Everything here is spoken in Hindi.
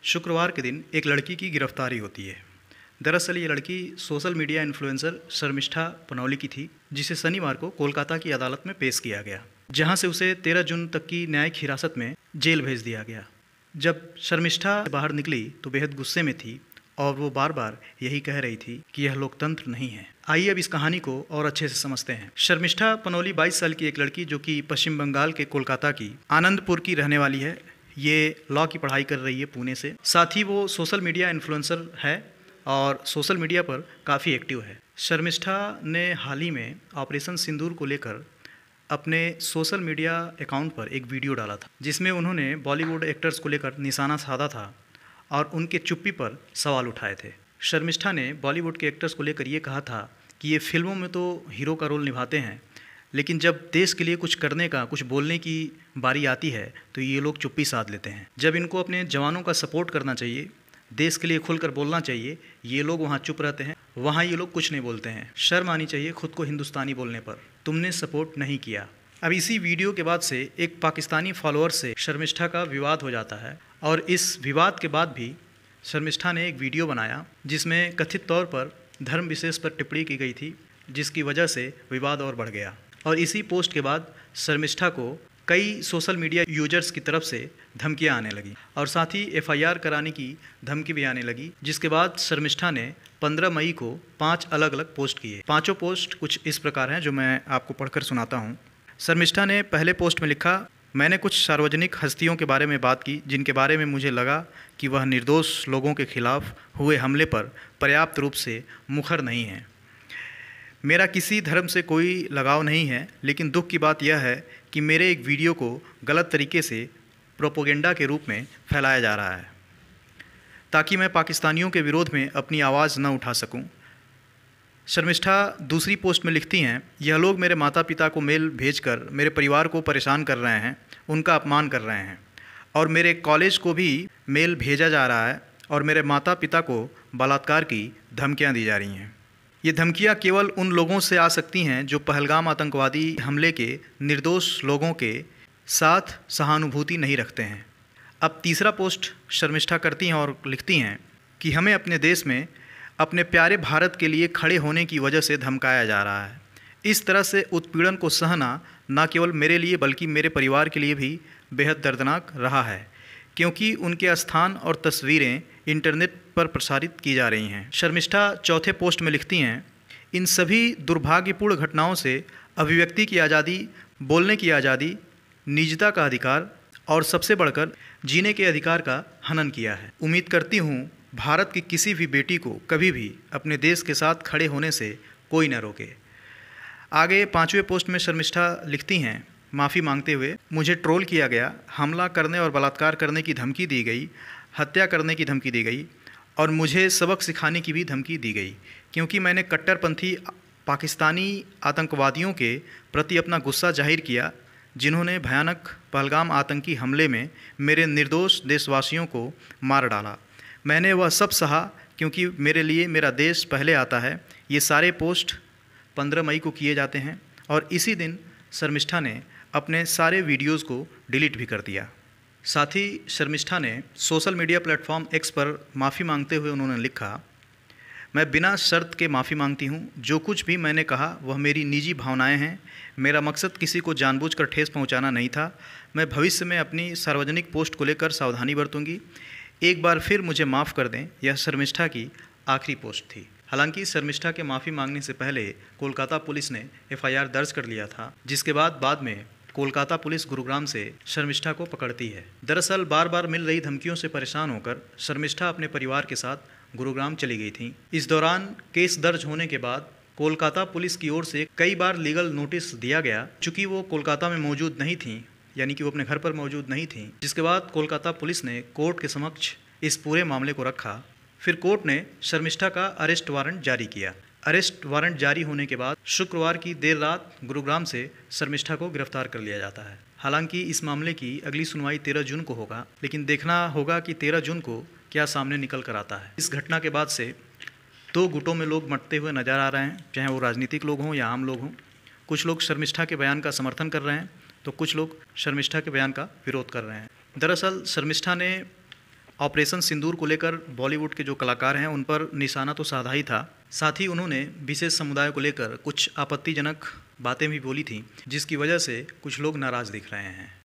शुक्रवार के दिन एक लड़की की गिरफ्तारी होती है। दरअसल ये लड़की social media influencer Sharmishtha Panoli की थी, जिसे शनिवार को कोलकाता की अदालत में पेश किया गया, जहां से उसे 13 जून तक की न्यायिक हिरासत में जेल भेज दिया गया। जब शर्मिष्ठा बाहर निकली तो बेहद गुस्से में थी और वो बार बार यही कह रही थी कि यह लोकतंत्र नहीं है। आइए अब इस कहानी को और अच्छे से समझते हैं। शर्मिष्ठा पनौली 22 साल की एक लड़की जो कि पश्चिम बंगाल के कोलकाता की आनंदपुर की रहने वाली है। ये लॉ की पढ़ाई कर रही है पुणे से। साथ ही वो सोशल मीडिया इन्फ्लुएंसर है और सोशल मीडिया पर काफ़ी एक्टिव है। शर्मिष्ठा ने हाल ही में ऑपरेशन सिंदूर को लेकर अपने सोशल मीडिया अकाउंट पर एक वीडियो डाला था, जिसमें उन्होंने बॉलीवुड एक्टर्स को लेकर निशाना साधा था और उनके चुप्पी पर सवाल उठाए थे। शर्मिष्ठा ने बॉलीवुड के एक्टर्स को लेकर ये कहा था कि ये फिल्मों में तो हीरो का रोल निभाते हैं, लेकिन जब देश के लिए कुछ करने का, कुछ बोलने की बारी आती है तो ये लोग चुप्पी साध लेते हैं। जब इनको अपने जवानों का सपोर्ट करना चाहिए, देश के लिए खुलकर बोलना चाहिए, ये लोग वहाँ चुप रहते हैं, वहाँ ये लोग कुछ नहीं बोलते हैं। शर्म आनी चाहिए खुद को हिंदुस्तानी बोलने पर। तुमने सपोर्ट नहीं किया। अब इसी वीडियो के बाद से एक पाकिस्तानी फॉलोअर से शर्मिष्ठा का विवाद हो जाता है और इस विवाद के बाद भी शर्मिष्ठा ने एक वीडियो बनाया जिसमें कथित तौर पर धर्म विशेष पर टिप्पणी की गई थी, जिसकी वजह से विवाद और बढ़ गया। और इसी पोस्ट के बाद शर्मिष्ठा को कई सोशल मीडिया यूजर्स की तरफ से धमकियां आने लगी और साथ ही एफआईआर कराने की धमकी भी आने लगी, जिसके बाद शर्मिष्ठा ने 15 मई को 5 अलग अलग पोस्ट किए। पांचों पोस्ट कुछ इस प्रकार हैं जो मैं आपको पढ़कर सुनाता हूं। शर्मिष्ठा ने पहले पोस्ट में लिखा, मैंने कुछ सार्वजनिक हस्तियों के बारे में बात की जिनके बारे में मुझे लगा कि वह निर्दोष लोगों के खिलाफ हुए हमले पर पर्याप्त रूप से मुखर नहीं हैं। मेरा किसी धर्म से कोई लगाव नहीं है, लेकिन दुख की बात यह है कि मेरे एक वीडियो को गलत तरीके से प्रोपोगेंडा के रूप में फैलाया जा रहा है ताकि मैं पाकिस्तानियों के विरोध में अपनी आवाज़ न उठा सकूं। शर्मिष्ठा दूसरी पोस्ट में लिखती हैं, यह लोग मेरे माता पिता को मेल भेजकर मेरे परिवार को परेशान कर रहे हैं, उनका अपमान कर रहे हैं और मेरे कॉलेज को भी मेल भेजा जा रहा है और मेरे माता पिता को बलात्कार की धमकियां दी जा रही हैं। ये धमकियां केवल उन लोगों से आ सकती हैं जो पहलगाम आतंकवादी हमले के निर्दोष लोगों के साथ सहानुभूति नहीं रखते हैं। अब तीसरा पोस्ट शर्मिष्ठा करती हैं और लिखती हैं कि हमें अपने देश में अपने प्यारे भारत के लिए खड़े होने की वजह से धमकाया जा रहा है। इस तरह से उत्पीड़न को सहना न केवल मेरे लिए बल्कि मेरे परिवार के लिए भी बेहद दर्दनाक रहा है, क्योंकि उनके स्थान और तस्वीरें इंटरनेट पर प्रसारित की जा रही हैं। शर्मिष्ठा चौथे पोस्ट में लिखती हैं, इन सभी दुर्भाग्यपूर्ण घटनाओं से अभिव्यक्ति की आज़ादी, बोलने की आज़ादी, निजता का अधिकार और सबसे बढ़कर जीने के अधिकार का हनन किया है। उम्मीद करती हूँ भारत की किसी भी बेटी को कभी भी अपने देश के साथ खड़े होने से कोई न रोके। आगे पांचवें पोस्ट में शर्मिष्ठा लिखती हैं, माफ़ी मांगते हुए, मुझे ट्रोल किया गया, हमला करने और बलात्कार करने की धमकी दी गई, हत्या करने की धमकी दी गई और मुझे सबक सिखाने की भी धमकी दी गई, क्योंकि मैंने कट्टरपंथी पाकिस्तानी आतंकवादियों के प्रति अपना गुस्सा जाहिर किया, जिन्होंने भयानक पहलगाम आतंकी हमले में मेरे निर्दोष देशवासियों को मार डाला। मैंने वह सब सहा क्योंकि मेरे लिए मेरा देश पहले आता है। ये सारे पोस्ट 15 मई को किए जाते हैं और इसी दिन शर्मिष्ठा ने अपने सारे वीडियोस को डिलीट भी कर दिया। साथ ही शर्मिष्ठा ने सोशल मीडिया प्लेटफॉर्म एक्स पर माफ़ी मांगते हुए उन्होंने लिखा, मैं बिना शर्त के माफ़ी मांगती हूँ। जो कुछ भी मैंने कहा वह मेरी निजी भावनाएं हैं। मेरा मकसद किसी को जानबूझकर ठेस पहुँचाना नहीं था। मैं भविष्य में अपनी सार्वजनिक पोस्ट को लेकर सावधानी बरतूंगी। एक बार फिर मुझे माफ़ कर दें। यह शर्मिष्ठा की आखिरी पोस्ट थी। हालांकि शर्मिष्ठा के माफ़ी मांगने से पहले कोलकाता पुलिस ने एफआईआर दर्ज कर लिया था, जिसके बाद में कोलकाता पुलिस गुरुग्राम से शर्मिष्ठा को पकड़ती है। दरअसल बार बार मिल रही धमकियों से परेशान होकर शर्मिष्ठा अपने परिवार के साथ गुरुग्राम चली गई थी। इस दौरान केस दर्ज होने के बाद कोलकाता पुलिस की ओर से कई बार लीगल नोटिस दिया गया, चूँकि वो कोलकाता में मौजूद नहीं थी, यानी कि वो अपने घर पर मौजूद नहीं थी। जिसके बाद कोलकाता पुलिस ने कोर्ट के समक्ष इस पूरे मामले को रखा। फिर कोर्ट ने शर्मिष्ठा का अरेस्ट वारंट जारी किया। अरेस्ट वारंट जारी होने के बाद शुक्रवार की देर रात गुरुग्राम से शर्मिष्ठा को गिरफ्तार कर लिया जाता है। हालांकि इस मामले की अगली सुनवाई 13 जून को होगा, लेकिन देखना होगा कि 13 जून को क्या सामने निकल कर आता है। इस घटना के बाद से 2 गुटों में लोग मटते हुए नजर आ रहे हैं, चाहे वो राजनीतिक लोग हों या आम लोग हों। कुछ लोग शर्मिष्ठा के बयान का समर्थन कर रहे हैं तो कुछ लोग शर्मिष्ठा के बयान का विरोध कर रहे हैं। दरअसल शर्मिष्ठा ने ऑपरेशन सिंदूर को लेकर बॉलीवुड के जो कलाकार हैं उन पर निशाना तो साधा ही था, साथ ही उन्होंने विशेष समुदाय को लेकर कुछ आपत्तिजनक बातें भी बोली थी, जिसकी वजह से कुछ लोग नाराज़ दिख रहे हैं।